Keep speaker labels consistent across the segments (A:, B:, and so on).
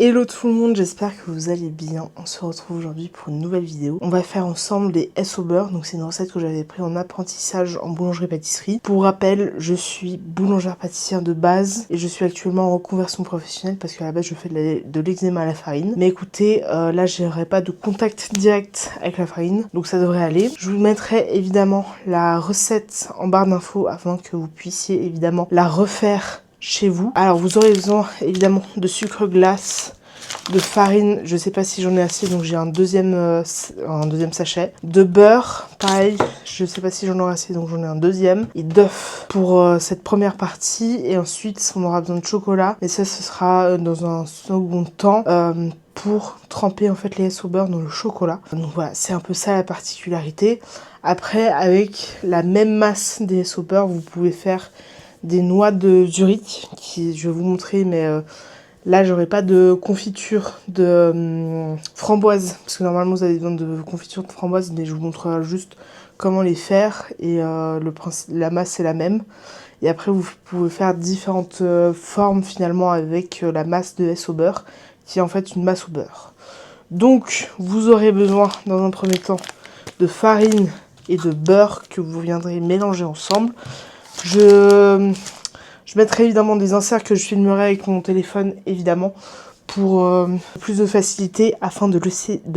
A: Hello tout le monde, j'espère que vous allez bien. On se retrouve aujourd'hui pour une nouvelle vidéo. On va faire ensemble des S au beurre, donc c'est une recette que j'avais pris en apprentissage en boulangerie-pâtisserie. Pour rappel, je suis boulangère pâtissière de base et je suis actuellement en reconversion professionnelle parce qu'à la base je fais de l'eczéma à la farine. Mais écoutez, là j'aurai pas de contact direct avec la farine, donc ça devrait aller. Je vous mettrai évidemment la recette en barre d'infos afin que vous puissiez évidemment la refaire chez vous. Alors vous aurez besoin évidemment de sucre glace, de farine, je sais pas si j'en ai assez donc j'ai un deuxième sachet, de beurre, pareil, je sais pas si j'en aurai assez donc j'en ai un deuxième, et d'œufs pour cette première partie, et ensuite on aura besoin de chocolat, et ça ce sera dans un second temps pour tremper en fait les S au beurre dans le chocolat. Donc voilà, c'est un peu ça la particularité. Après, avec la même masse des S au beurre, vous pouvez faire des noix de Zurich, qui je vais vous montrer, mais là j'aurai pas de confiture de framboise, parce que normalement vous avez besoin de confiture de framboise, mais je vous montrerai juste comment les faire, et la masse c'est la même. Et après vous pouvez faire différentes formes finalement avec la masse de S au beurre, qui est en fait une masse au beurre. Donc vous aurez besoin dans un premier temps de farine et de beurre que vous viendrez mélanger ensemble. Je mettrai évidemment des inserts que je filmerai avec mon téléphone, évidemment, pour plus de facilité, afin de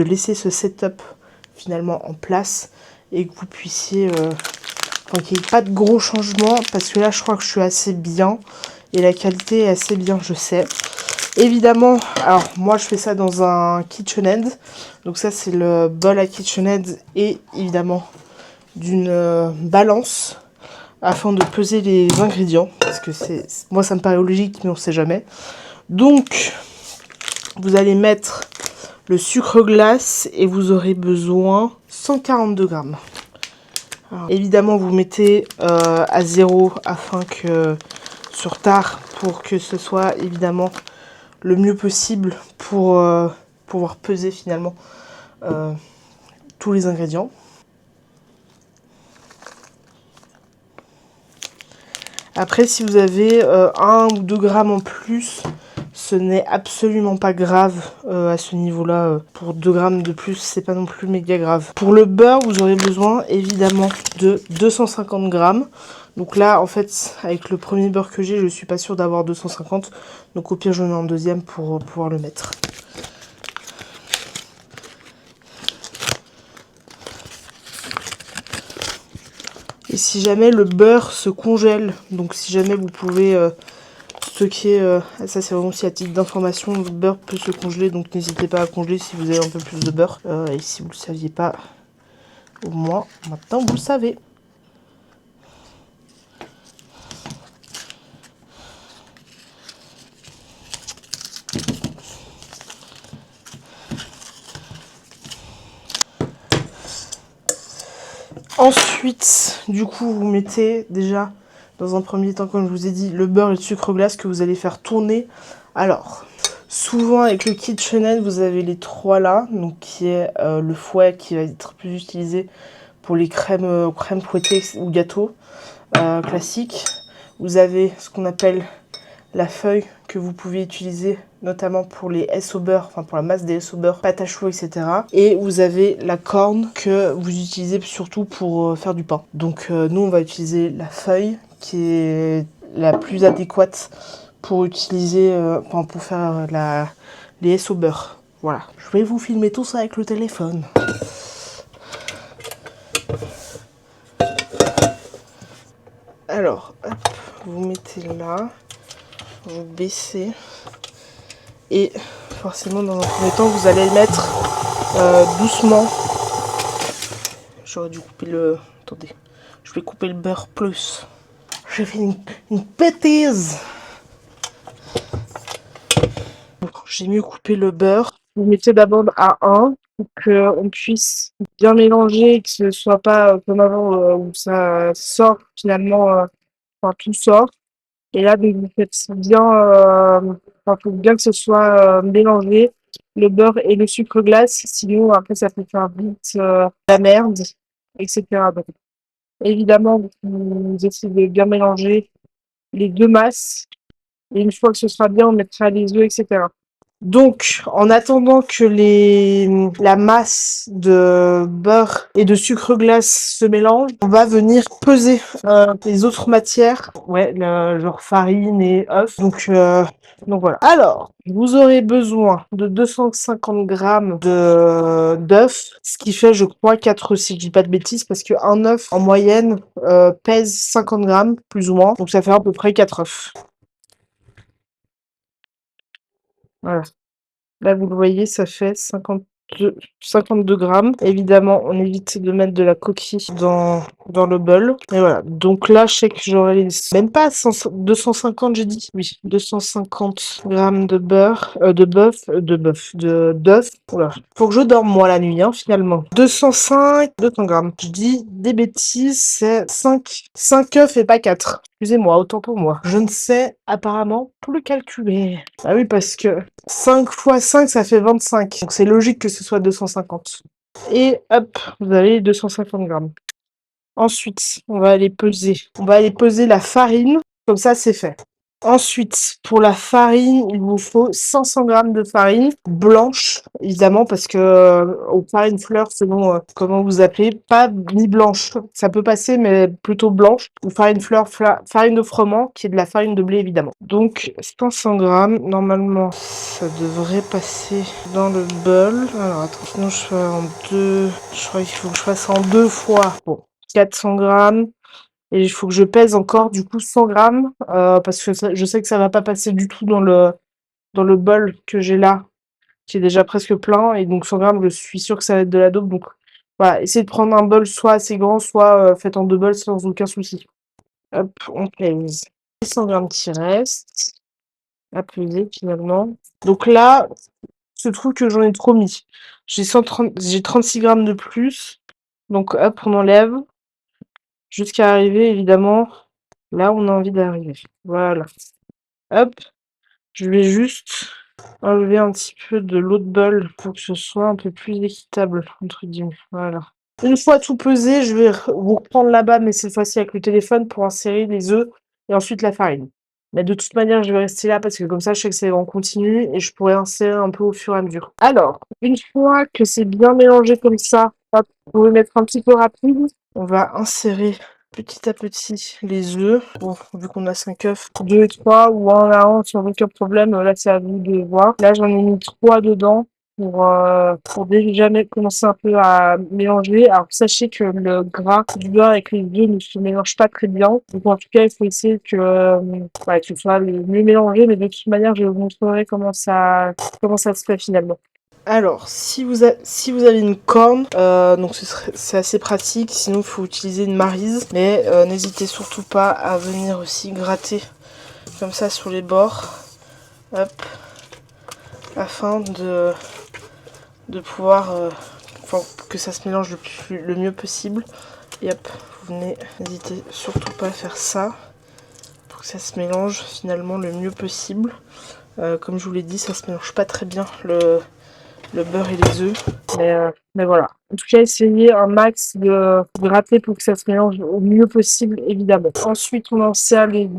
A: laisser ce setup finalement en place et que vous puissiez... qu'il n'y ait pas de gros changements, parce que là je crois que je suis assez bien et la qualité est assez bien, je sais. Évidemment, alors moi je fais ça dans un KitchenAid, donc ça c'est le bol à KitchenAid, et évidemment d'une balance afin de peser les ingrédients, parce que moi ça me paraît logique mais on sait jamais. Donc vous allez mettre le sucre glace et vous aurez besoin 142 grammes. Alors, évidemment vous mettez à 0 afin que sur tard, pour que ce soit évidemment le mieux possible pour pouvoir peser finalement tous les ingrédients. Après, si vous avez 1 ou 2 grammes en plus, ce n'est absolument pas grave à ce niveau-là. Pour 2 grammes de plus, c'est pas non plus méga grave. Pour le beurre, vous aurez besoin évidemment de 250 grammes. Donc là, en fait, avec le premier beurre que j'ai, je suis pas sûre d'avoir 250. Donc au pire, j'en ai un deuxième pour pouvoir le mettre. Et si jamais le beurre se congèle, donc si jamais vous pouvez stocker, ça c'est vraiment aussi à titre d'information, le beurre peut se congeler, donc n'hésitez pas à congeler si vous avez un peu plus de beurre. Et si vous ne le saviez pas, au moins maintenant vous le savez. Ensuite, du coup, vous mettez déjà, dans un premier temps, comme je vous ai dit, le beurre et le sucre glace que vous allez faire tourner. Alors, souvent avec le KitchenAid, vous avez les trois là, donc qui est le fouet qui va être plus utilisé pour les crèmes fouettées ou gâteaux classiques. Vous avez ce qu'on appelle la feuille que vous pouvez utiliser notamment pour les S au beurre, enfin pour la masse des S au beurre, pâte à choux, etc. Et vous avez la corne que vous utilisez surtout pour faire du pain. Donc nous on va utiliser la feuille qui est la plus adéquate pour utiliser, pour faire les S au beurre. Voilà. Je vais vous filmer tout ça avec le téléphone. Alors, hop, vous mettez là, vous baissez, et forcément dans un premier temps vous allez le mettre doucement. J'aurais dû couper le... Attendez, je vais couper le beurre plus. J'ai fait une bêtise. J'ai mieux coupé le beurre. Vous mettez d'abord à 1 pour qu'on puisse bien mélanger et que ce ne soit pas comme avant où ça sort finalement, enfin tout sort. Et là, donc, vous faites bien, faut bien que ce soit mélangé, le beurre et le sucre glace, sinon après ça peut faire vite la merde, etc. Donc, évidemment, vous essayez de bien mélanger les deux masses, et une fois que ce sera bien, on mettra les œufs, etc. Donc, en attendant que la masse de beurre et de sucre glace se mélange, on va venir peser les autres matières, ouais, genre farine et œufs. Donc voilà. Alors, vous aurez besoin de 250 grammes d'œufs, ce qui fait, je crois, 4 si je dis pas de bêtises, parce qu'un œuf, en moyenne, pèse 50 grammes, plus ou moins. Donc ça fait à peu près 4 œufs. Voilà. Là, vous le voyez, ça fait 52 grammes. Évidemment, on évite de mettre de la coquille dans le bol. Et voilà. Donc là, je sais que j'aurai même pas 250, j'ai dit. Oui, 250 grammes de beurre, d'œuf. Oula. Faut que je dorme, moi, la nuit, hein, finalement. 200 grammes. Je dis des bêtises, c'est 5 œufs et pas 4. Excusez-moi, autant pour moi. Je ne sais apparemment plus calculer. Ah oui, parce que 5 fois 5, ça fait 25. Donc c'est logique que ce soit 250. Et hop, vous avez 250 grammes. Ensuite, on va aller peser. On va aller peser la farine. Comme ça, c'est fait. Ensuite, pour la farine, il vous faut 500 grammes de farine blanche, évidemment, parce que aux farines fleurs, selon comment vous appelez, pas ni blanche. Ça peut passer, mais plutôt blanche. Ou farine fleur, farine de froment, qui est de la farine de blé, évidemment. Donc, 500 grammes. Normalement, ça devrait passer dans le bol. Alors, attends, sinon je fais en deux. Je crois qu'il faut que je fasse en deux fois. Bon, 400 grammes. Et il faut que je pèse encore du coup 100 grammes parce que je sais que ça va pas passer du tout dans le bol que j'ai là, qui est déjà presque plein. Et donc 100 grammes, je suis sûre que ça va être de la dope. Donc voilà, essayez de prendre un bol soit assez grand, soit faites en deux bols sans aucun souci. Hop, on pèse. Les 100 grammes qui restent à peser finalement. Donc là, se trouve que j'en ai trop mis. J'ai 36 grammes de plus. Donc hop, on enlève. Jusqu'à arriver évidemment là où on a envie d'arriver. Voilà. Hop, je vais juste enlever un petit peu de l'eau de bol pour que ce soit un peu plus équitable, entre guillemets. Voilà. Une fois tout pesé, je vais vous reprendre là-bas, mais cette fois-ci avec le téléphone pour insérer les œufs et ensuite la farine. Mais de toute manière, je vais rester là parce que comme ça, je sais que c'est en continu et je pourrai insérer un peu au fur et à mesure. Alors, une fois que c'est bien mélangé comme ça, hop, vous pouvez mettre un petit peu rapide. On va insérer petit à petit les œufs. Bon, vu qu'on a 5 œufs, 2 et 3 ou 1 à 1 sans aucun problème. Là, c'est à vous de voir. Là, j'en ai mis 3 dedans pour déjà commencer un peu à mélanger. Alors, sachez que le gras du beurre avec les œufs ne se mélange pas très bien. Donc, en tout cas, il faut essayer que ce soit le mieux mélangé. Mais de toute manière, je vous montrerai comment ça se fait finalement. Alors, si vous avez une corne, donc c'est assez pratique, sinon il faut utiliser une maryse, mais n'hésitez surtout pas à venir aussi gratter comme ça sur les bords, hop, afin de pouvoir, que ça se mélange le mieux possible. Et hop, vous venez, n'hésitez surtout pas à faire ça, pour que ça se mélange finalement le mieux possible. Comme je vous l'ai dit, ça se mélange pas très bien le beurre et les œufs. Mais voilà. En tout cas, essayez un max de gratter pour que ça se mélange au mieux possible, évidemment. Ensuite, on insère les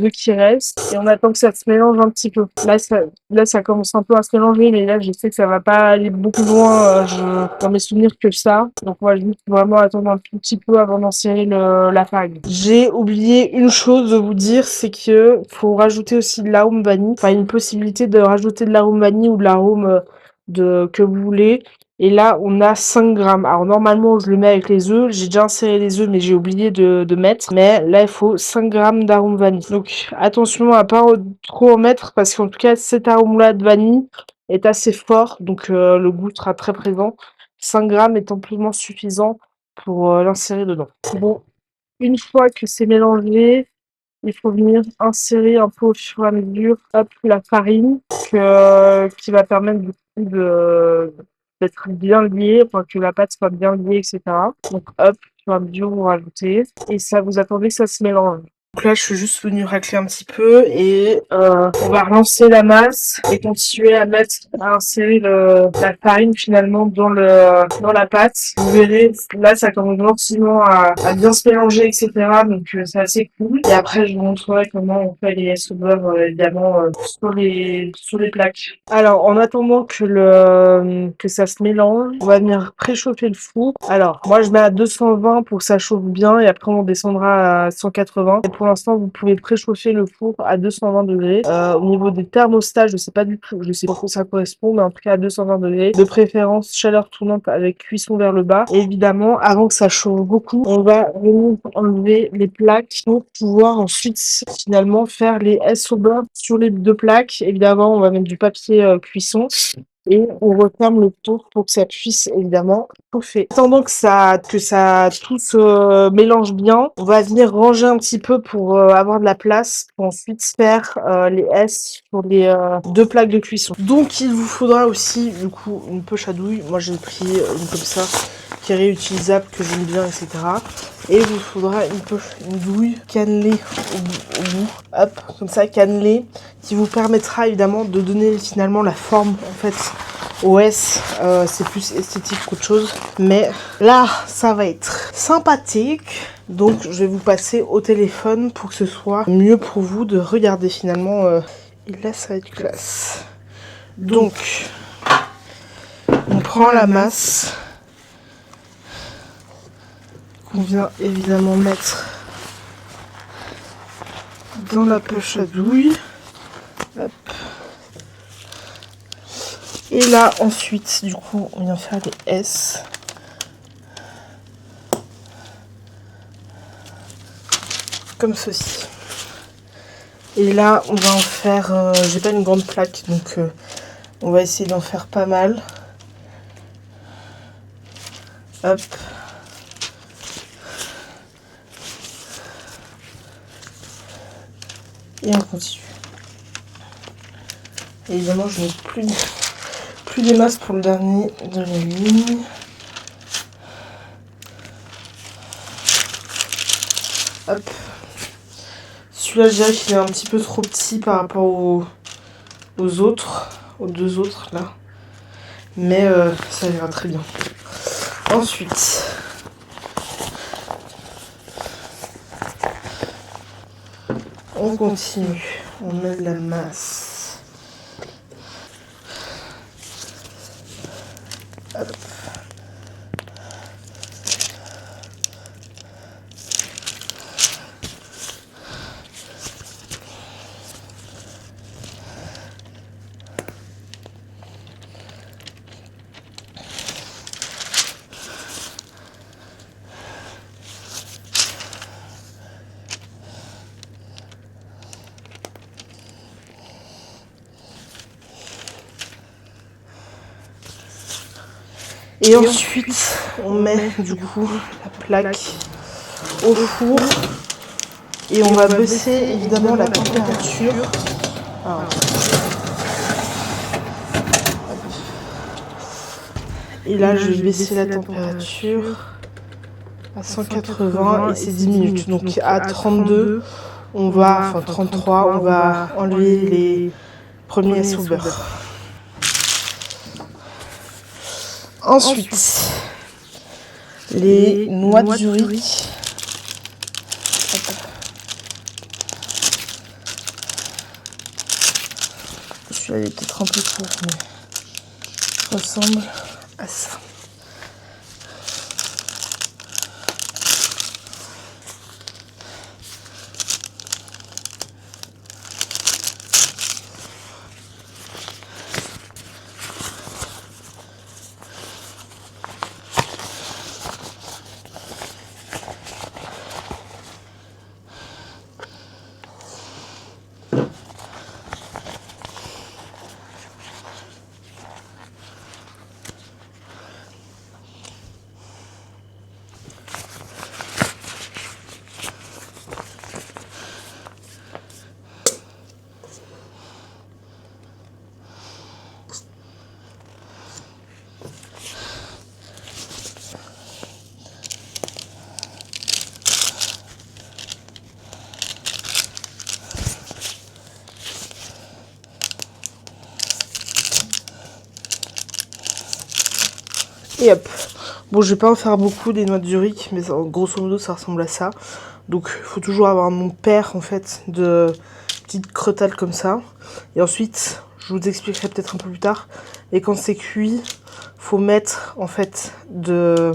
A: œufs qui restent et on attend que ça se mélange un petit peu. Là, ça commence un peu à se mélanger, mais là, je sais que ça va pas aller beaucoup loin dans mes souvenirs que ça. Donc, on va juste vraiment attendre un tout petit peu avant d'insérer la farine. J'ai oublié une chose de vous dire, c'est que faut rajouter aussi de l'arôme vanille. Enfin, une possibilité de rajouter de l'arôme vanille ou de l'arôme que vous voulez. Et là, on a 5 grammes. Alors, normalement, je le mets avec les œufs. J'ai déjà inséré les œufs, mais j'ai oublié de mettre. Mais là, il faut 5 grammes d'arôme vanille. Donc, attention à pas trop en mettre parce qu'en tout cas, cet arôme-là de vanille est assez fort. Donc, le goût sera très présent. 5 grammes est amplement suffisant pour l'insérer dedans. Bon, une fois que c'est mélangé, il faut venir insérer un peu au fur et à mesure, hop, la farine qui va permettre du coup d'être bien liée, enfin que la pâte soit bien liée, etc. Donc hop, au fur et à mesure, vous rajoutez et ça, vous attendez que ça se mélange. Donc là, je suis juste venue racler un petit peu et on va relancer la masse et continuer à insérer la farine finalement dans la pâte. Vous verrez, là, ça commence gentiment à bien se mélanger, etc. Donc c'est assez cool. Et après, je vous montrerai comment on fait les S au beurre, évidemment, sur les plaques. Alors, en attendant que ça se mélange, on va venir préchauffer le four. Alors, moi, je mets à 220 pour que ça chauffe bien et après, on descendra à 180. Et pour l'instant, vous pouvez préchauffer le four à 220 degrés. Au niveau des thermostats, je sais pas du tout, je sais pas quoi ça correspond, mais en tout cas à 220 degrés. De préférence, chaleur tournante avec cuisson vers le bas. Et évidemment, avant que ça chauffe beaucoup, on va venir enlever les plaques pour pouvoir ensuite finalement faire les S au beurre sur les deux plaques. Évidemment, on va mettre du papier cuisson. Et on referme le tour pour que ça puisse évidemment chauffer. Attendant que ça tout se mélange bien, on va venir ranger un petit peu pour avoir de la place pour ensuite faire les S sur les deux plaques de cuisson. Donc il vous faudra aussi du coup une poche à douille. Moi j'ai pris une comme ça qui est réutilisable, que j'aime bien, etc. Et il vous faudra une douille cannelée au bout, hop, comme ça, cannelée, qui vous permettra évidemment de donner finalement la forme en fait au S. C'est plus esthétique qu'autre chose, mais là ça va être sympathique. Donc je vais vous passer au téléphone pour que ce soit mieux pour vous de regarder finalement. Et là ça va être classe. Donc on prend la masse qu'on vient évidemment mettre dans la poche à douille. Hop. Et là ensuite du coup on vient faire les S. Comme ceci. Et là on va en faire, j'ai pas une grande plaque donc on va essayer d'en faire pas mal. Hop. Et on continue. Et évidemment je n'ai plus des masses pour le dernier de la ligne. Hop. Celui-là, je dirais qu'il est un petit peu trop petit par rapport aux autres, aux deux autres là. Mais ça ira très bien. Ensuite, on continue. On met de la masse. Hop. Et ensuite, on met du coup la plaque au four et on va baisser évidemment la température. Alors, et là, je vais baisser la température à 180 et c'est 10 minutes. Donc à 32, on va, enfin 33, on va enlever les premiers S au beurre. Ensuite, les noix de Zurich. Celui-là il est peut-être un peu court, mais ressemble à ça. Et hop. Bon, je vais pas en faire beaucoup des noix de Zurich, mais grosso modo ça ressemble à ça. Donc il faut toujours avoir un nom pair en fait de petites crottales comme ça. Et ensuite, je vous expliquerai peut-être un peu plus tard. Et quand c'est cuit, faut mettre en fait de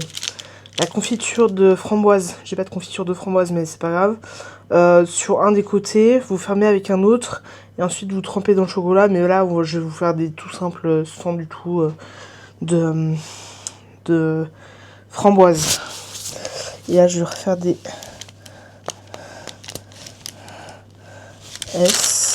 A: la confiture de framboise. J'ai pas de confiture de framboise, mais c'est pas grave. Sur un des côtés, vous fermez avec un autre. Et ensuite vous trempez dans le chocolat. Mais là, je vais vous faire des tout simples sans du tout de framboise. Et là, je vais refaire des S.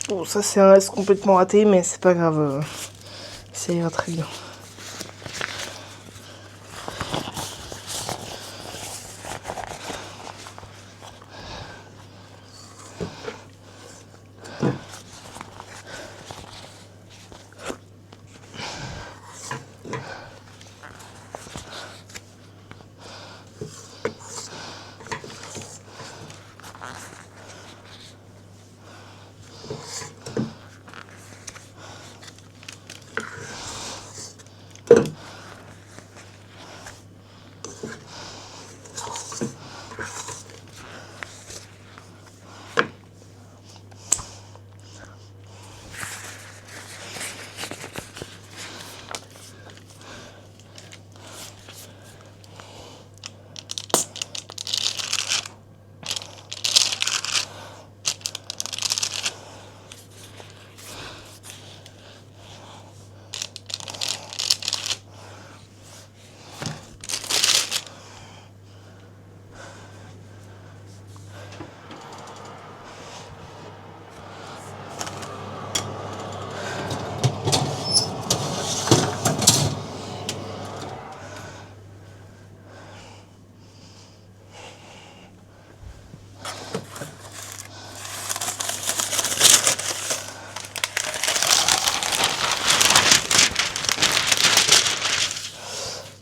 A: Bon, ça c'est un S complètement raté, mais c'est pas grave. Ça ira très bien.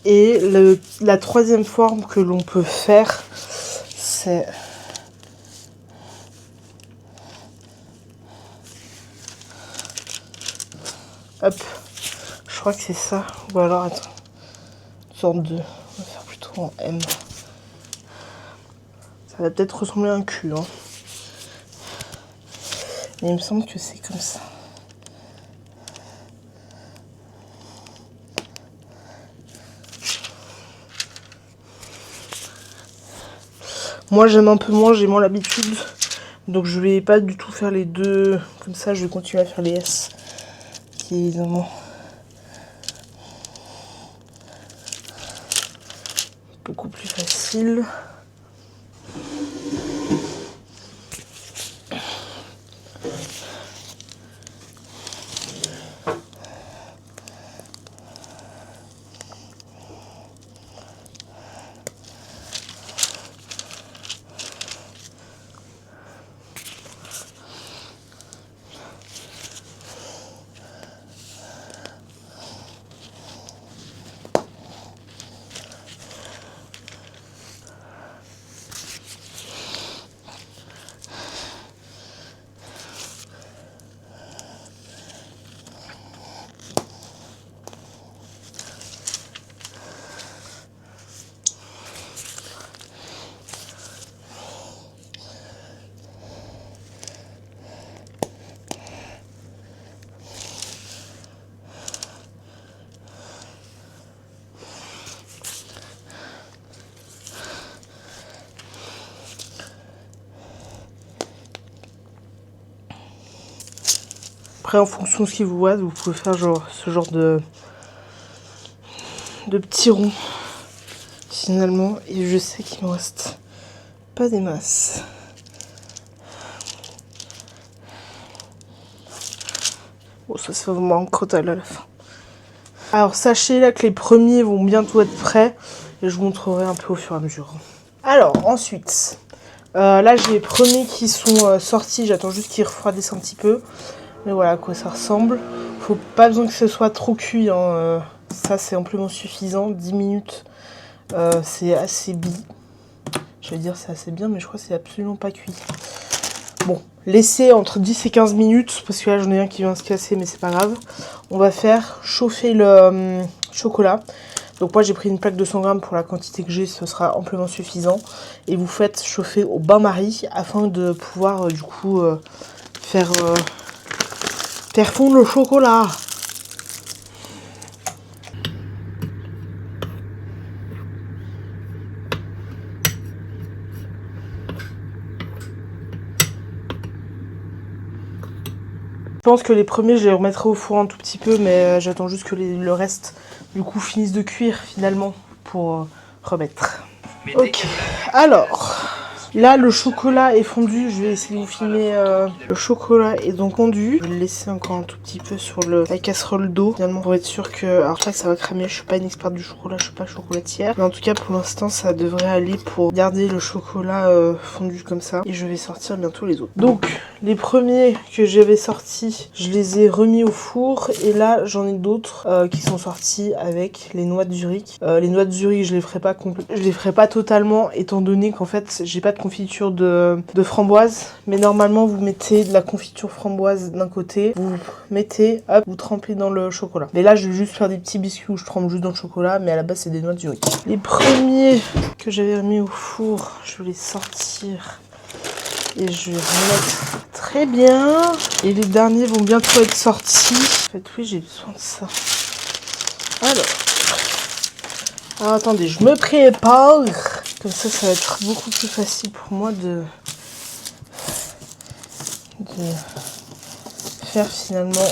A: Et la troisième forme que l'on peut faire, c'est hop, je crois que c'est ça. Ou alors attends, une sorte de, on va faire plutôt en M. Ça va peut-être ressembler à un cul, hein. Mais il me semble que c'est comme ça. Moi j'aime un peu moins, j'ai moins l'habitude. Donc je vais pas du tout faire les deux comme ça, je vais continuer à faire les S. Qui est évidemment beaucoup plus facile. Après, en fonction de ce qui vous va, vous pouvez faire genre ce genre de petits ronds finalement. Et je sais qu'il me reste pas des masses. Bon, ça se fait vraiment en crotal à la fin. Alors sachez là que les premiers vont bientôt être prêts et je vous montrerai un peu au fur et à mesure. Alors ensuite, Là j'ai les premiers qui sont sortis, j'attends juste qu'ils refroidissent un petit peu. Mais voilà à quoi ça ressemble. Faut pas besoin que ce soit trop cuit, hein. Ça c'est amplement suffisant, 10 minutes c'est assez bien. Je vais dire c'est assez bien mais je crois que c'est absolument pas cuit. Bon, laissez entre 10 et 15 minutes, parce que là j'en ai un qui vient se casser mais c'est pas grave. On va faire chauffer le chocolat. Donc moi j'ai pris une plaque de 100 grammes pour la quantité que j'ai, ce sera amplement suffisant. Et vous faites chauffer au bain-marie afin de pouvoir du coup faire fondre le chocolat. Je pense que les premiers je les remettrai au four un tout petit peu, mais j'attends juste que le reste du coup finisse de cuire finalement pour remettre. Ok, alors là le chocolat est fondu, je vais essayer de vous filmer. Le chocolat est donc fondu. Je vais le laisser encore un tout petit peu sur la casserole d'eau finalement pour être sûr que. Alors je sais que ça va cramer, je suis pas une experte du chocolat, je suis pas chocolatière. Mais en tout cas pour l'instant ça devrait aller pour garder le chocolat fondu comme ça. Et je vais sortir bientôt les autres. Donc les premiers que j'avais sortis, je les ai remis au four. Et là j'en ai d'autres qui sont sortis avec les noix de Zurich. Les noix de Zurich je les ferai pas je les ferai pas totalement étant donné qu'en fait j'ai pas de confiture de framboise, mais normalement vous mettez de la confiture framboise d'un côté, vous mettez, hop, vous trempez dans le chocolat. Mais là je vais juste faire des petits biscuits où je trempe juste dans le chocolat, mais à la base c'est des noix de Zurich. Les premiers que j'avais remis au four, je vais les sortir et je vais remettre très bien. Et les derniers vont bientôt être sortis. En fait oui j'ai besoin de ça. Alors attendez, je me prépare. Comme ça va être beaucoup plus facile pour moi de faire finalement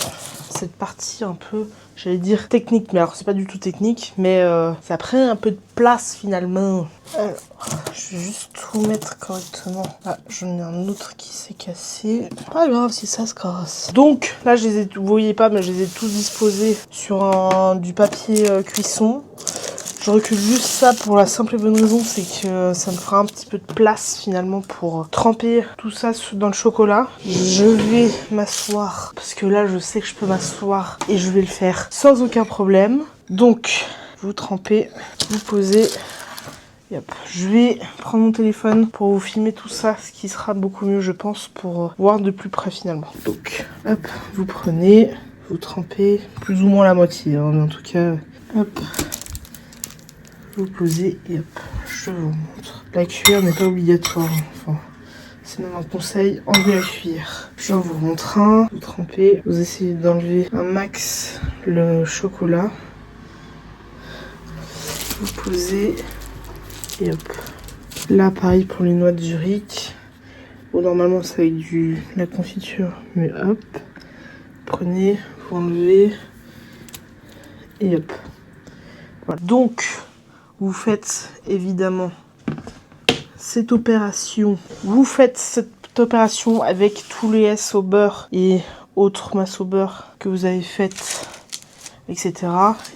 A: cette partie un peu, j'allais dire technique, mais alors c'est pas du tout technique, mais ça prend un peu de place finalement. Alors, je vais juste tout mettre correctement. Ah, j'en ai un autre qui s'est cassé. Pas grave si ça se casse. Donc là, vous voyez pas, mais je les ai tous disposés sur du papier cuisson. Je recule juste ça pour la simple et bonne raison, c'est que ça me fera un petit peu de place finalement pour tremper tout ça dans le chocolat. Je vais m'asseoir, parce que là je sais que je peux m'asseoir et je vais le faire sans aucun problème. Donc, vous trempez, vous posez. Et hop. Je vais prendre mon téléphone pour vous filmer tout ça, ce qui sera beaucoup mieux je pense pour voir de plus près finalement. Donc, hop, vous prenez, vous trempez plus ou moins la moitié, hein, mais en tout cas, hop. Vous posez et hop, je vous montre. La cuillère n'est pas obligatoire, enfin, c'est même un conseil, enlevez la cuillère. Je vous montre un, vous trempez, vous essayez d'enlever un max le chocolat. Vous posez et hop. Là, pareil pour les noix de Zurich. Bon, normalement, c'est avec la confiture, mais hop. Prenez, vous enlevez et hop. Voilà. Donc, vous faites évidemment cette opération. Vous faites cette opération avec tous les S au beurre et autres masses au beurre que vous avez faites, etc.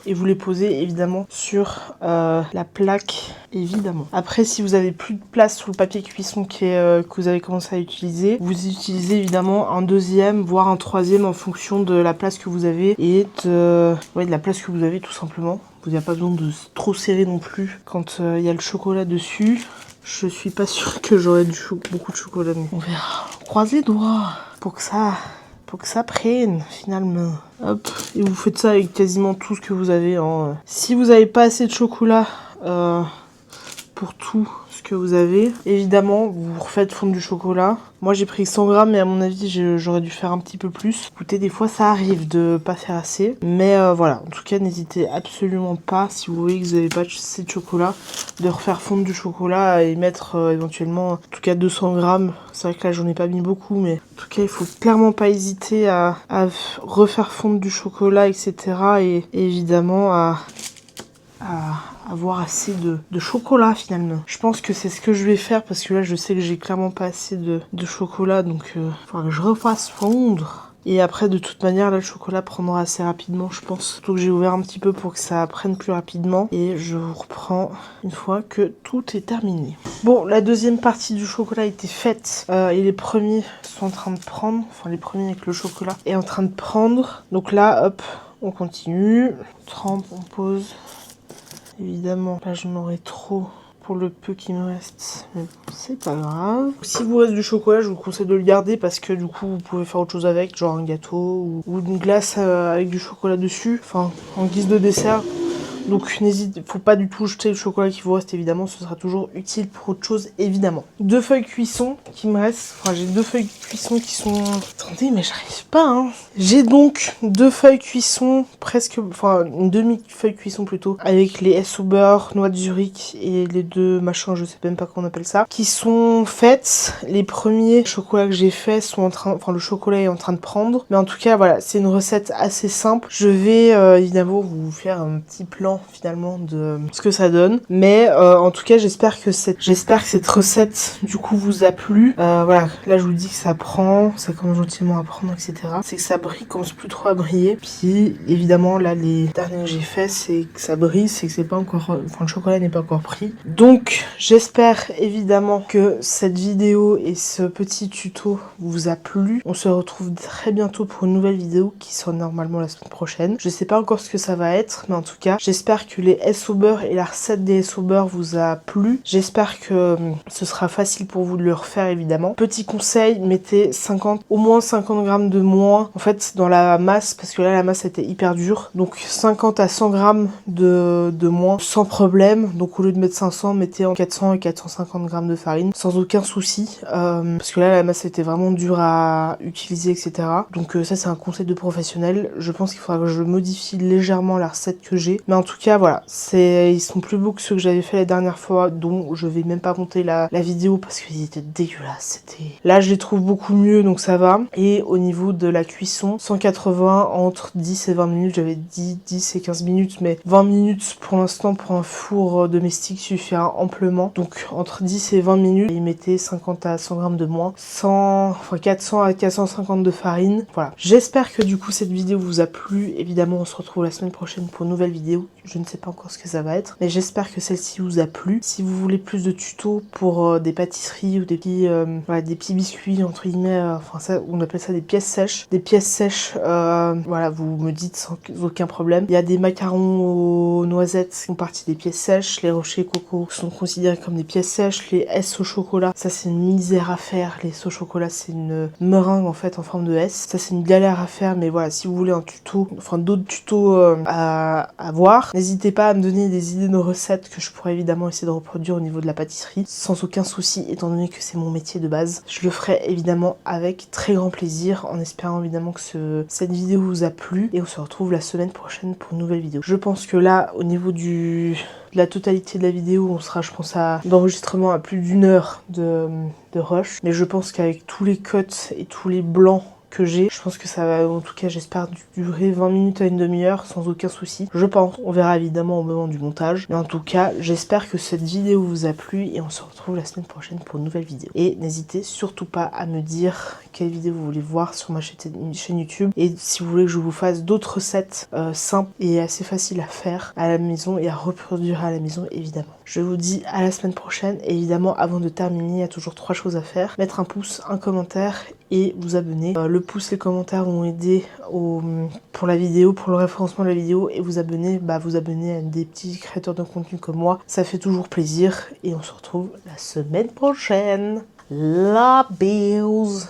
A: Et vous les posez évidemment sur la plaque, évidemment. Après, si vous avez plus de place sur le papier cuisson que vous avez commencé à utiliser, vous utilisez évidemment un deuxième, voire un troisième en fonction de la place que vous avez et de la place que vous avez tout simplement. Il n'y a pas besoin de trop serrer non plus quand il y a le chocolat dessus. Je suis pas sûre que j'aurai beaucoup de chocolat, mais on verra. On croise les doigts pour que ça prenne finalement. Hop, et vous faites ça avec quasiment tout ce que vous avez. Hein. Si vous n'avez pas assez de chocolat pour tout ce que vous avez, évidemment vous refaites fondre du chocolat. Moi j'ai pris 100 grammes mais à mon avis j'aurais dû faire un petit peu plus. Écoutez, des fois ça arrive de pas faire assez, mais voilà, en tout cas n'hésitez absolument pas, si vous voyez que vous n'avez pas assez de chocolat, de refaire fondre du chocolat et mettre éventuellement en tout cas 200 grammes. C'est vrai que là j'en ai pas mis beaucoup, mais en tout cas il faut clairement pas hésiter à refaire fondre du chocolat, etc. et évidemment à avoir assez de chocolat finalement. Je pense que c'est ce que je vais faire parce que là je sais que j'ai clairement pas assez de chocolat, donc il faudra que je refasse fondre Et après, de toute manière, là, le chocolat prendra assez rapidement, je pense. Surtout que j'ai ouvert un petit peu pour que ça prenne plus rapidement. Et je vous reprends une fois que tout est terminé. Bon, la deuxième partie du chocolat a été faite. Et les premiers sont en train de prendre. Enfin, les premiers avec le chocolat est en train de prendre. Donc là, hop, on continue. On trempe, on pose. Évidemment, là, je m'aurais trop... pour le peu qui me reste, mais c'est pas grave. Si vous reste du chocolat, je vous conseille de le garder parce que du coup vous pouvez faire autre chose avec, genre un gâteau ou une glace avec du chocolat dessus, enfin en guise de dessert. Donc n'hésitez, faut pas du tout jeter le chocolat qui vous reste évidemment, ce sera toujours utile pour autre chose évidemment. 2 feuilles cuisson qui me restent, enfin j'ai 2 feuilles cuisson qui sont... Attendez mais j'arrive pas hein. J'ai donc 2 feuilles cuisson presque, enfin une demi-feuille cuisson plutôt, avec les S au beurre, noix de Zurich et les 2 machins, je sais même pas comment on appelle ça, qui sont faites. Les premiers chocolats que j'ai faits sont en train, enfin le chocolat est en train de prendre, mais en tout cas voilà, c'est une recette assez simple. Je vais évidemment vous faire un petit plan finalement de ce que ça donne, mais en tout cas j'espère que cette recette du coup vous a plu. Voilà, là je vous dis que ça prend, ça commence gentiment à prendre, etc. C'est que ça brille, commence plus trop à briller. Puis évidemment là les derniers que j'ai fait, c'est que ça brille, c'est que c'est pas encore, enfin le chocolat n'est pas encore pris. Donc j'espère évidemment que cette vidéo et ce petit tuto vous a plu. On se retrouve très bientôt pour une nouvelle vidéo qui sera normalement la semaine prochaine. Je sais pas encore ce que ça va être, mais en tout cas j'espère que les S au beurre et la recette des S au beurre vous a plu. J'espère que ce sera facile pour vous de le refaire évidemment. Petit conseil, mettez au moins 50 grammes de moins en fait dans la masse, parce que là la masse était hyper dure. Donc 50 à 100 grammes de moins sans problème. Donc au lieu de mettre 500, mettez en 400 et 450 grammes de farine sans aucun souci. Parce que là la masse était vraiment dure à utiliser, etc. Donc ça c'est un conseil de professionnel. Je pense qu'il faudra que je modifie légèrement la recette que j'ai. Mais en tout cas voilà, ils sont plus beaux que ceux que j'avais fait la dernière fois, dont je vais même pas monter la vidéo parce qu'ils étaient dégueulasses. Là je les trouve beaucoup mieux, donc ça va. Et au niveau de la cuisson, 180 entre 10 et 20 minutes. J'avais dit 10 et 15 minutes, mais 20 minutes pour l'instant pour un four domestique suffira amplement. Donc entre 10 et 20 minutes, ils mettaient 50 à 100 grammes de moins, 400 à 450 de farine. Voilà, j'espère que du coup cette vidéo vous a plu. Évidemment on se retrouve la semaine prochaine pour une nouvelle vidéo. Je ne sais pas encore ce que ça va être, mais j'espère que celle-ci vous a plu. Si vous voulez plus de tutos pour des pâtisseries ou des petits biscuits entre guillemets, enfin ça on appelle ça des pièces sèches. Des pièces sèches, voilà, vous me dites sans aucun problème. Il y a des macarons aux noisettes qui font partie des pièces sèches. Les rochers coco sont considérés comme des pièces sèches. Les S au chocolat, ça c'est une misère à faire. Les S au chocolat c'est une meringue en fait en forme de S. Ça c'est une galère à faire, mais voilà, si vous voulez un tuto, enfin d'autres tutos à voir, n'hésitez pas à me donner des idées de recettes que je pourrais évidemment essayer de reproduire au niveau de la pâtisserie sans aucun souci, étant donné que c'est mon métier de base. Je le ferai évidemment avec très grand plaisir, en espérant évidemment que cette vidéo vous a plu, et on se retrouve la semaine prochaine pour une nouvelle vidéo. Je pense que là, au niveau de la totalité de la vidéo, on sera, je pense, d'enregistrement à plus d'1 heure de rush, mais je pense qu'avec tous les cuts et tous les blancs que j'ai, je pense que ça va, en tout cas j'espère, durer 20 minutes à une demi-heure sans aucun souci. Je pense, on verra évidemment au moment du montage, mais en tout cas j'espère que cette vidéo vous a plu et on se retrouve la semaine prochaine pour une nouvelle vidéo. Et n'hésitez surtout pas à me dire quelle vidéo vous voulez voir sur ma chaîne YouTube, et si vous voulez que je vous fasse d'autres recettes simples et assez faciles à faire à la maison et à reproduire à la maison évidemment. Je vous dis à la semaine prochaine, et évidemment avant de terminer il y a toujours 3 choses à faire: mettre un pouce, un commentaire et vous abonner. Le pouce, les commentaires vont aider pour la vidéo, pour le référencement de la vidéo, et vous abonner à des petits créateurs de contenu comme moi, ça fait toujours plaisir, et on se retrouve la semaine prochaine. La bise.